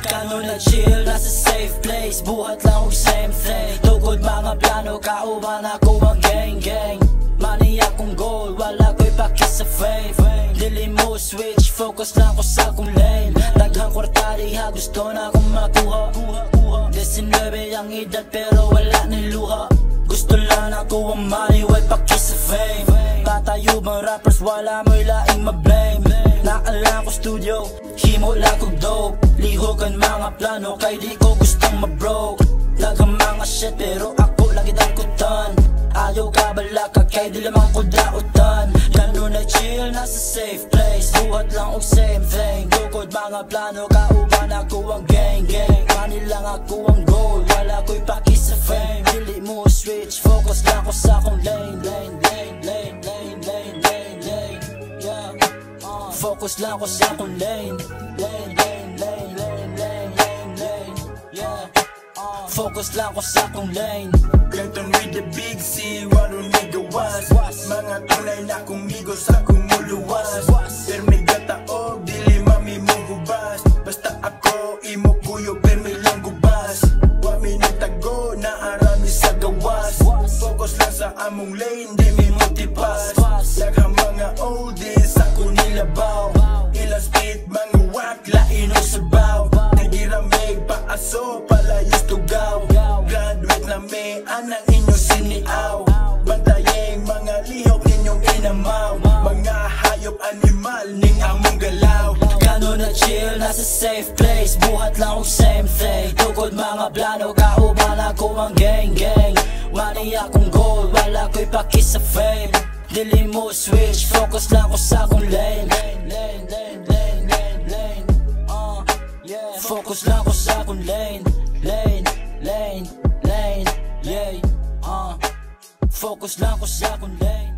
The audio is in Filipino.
Kano na chill, nasa safe place. Buhat lang og same thing. Tugod mga plano, kauban ako ang gang. Money akong goal, wala ko'y paki sa fame. Dili mo switch, focus lang ko sa akong lane. Daghang kwarta diha, gusto na akong makuha. 19 ang edad pero wala ni luha. Gusto lang ako ang money, way paki sa fame. Patayo bang rappers, wala mo'y laing ma-blame. Naalang ko studio, himo lang kong dope. Lihogan mga plano, kay di ko gustong ma-broke. Daghang mga shit pero ako lagi dangkutan. Ayaw ka balaka, kay di lamang ko dautan. Lalo na chill, nasa safe place. Buhat lang og same thing. Tukod mga plano, kauban ako ang gang. Money lang ako ang goal, wala ko'y paki sa fame. Dili mo switch, focus lang ko sa akong lane. Yeah. Focus lang ko sa akong lane. Yeah. Focus lang ko sa akong lane. Ganton with the big C, walo nigga was. Mga tunay na kumigos akong muluwas. Permi gataog, dili mami mo hubas. Basta ako imo kuyo, permi lang gubas. Wami nagtago, naarami sa gawas. Focus lang sa among lane, di mi multipass. Daghang mga oldies, ako nilabaw. Ilang speed, mga wak, lain o sabaw. Nagiramig, paaso, palayos tugaw. Graduate na may anang inyong siniaw. Bantayeng mga lihok ninyong inamaw. Mga hayop animal ning among galaw. Kano na chill, nasa safe place. Buhat lang og same thing. Tukod mga plano, kauban ako ang gang. Money akong goal, wala ko'y paki sa fame. Dili mo switch, focus lang ko sa akong lane. Focus lang ko sa akong lane. Yeah. Focus lang ko sa akong lane.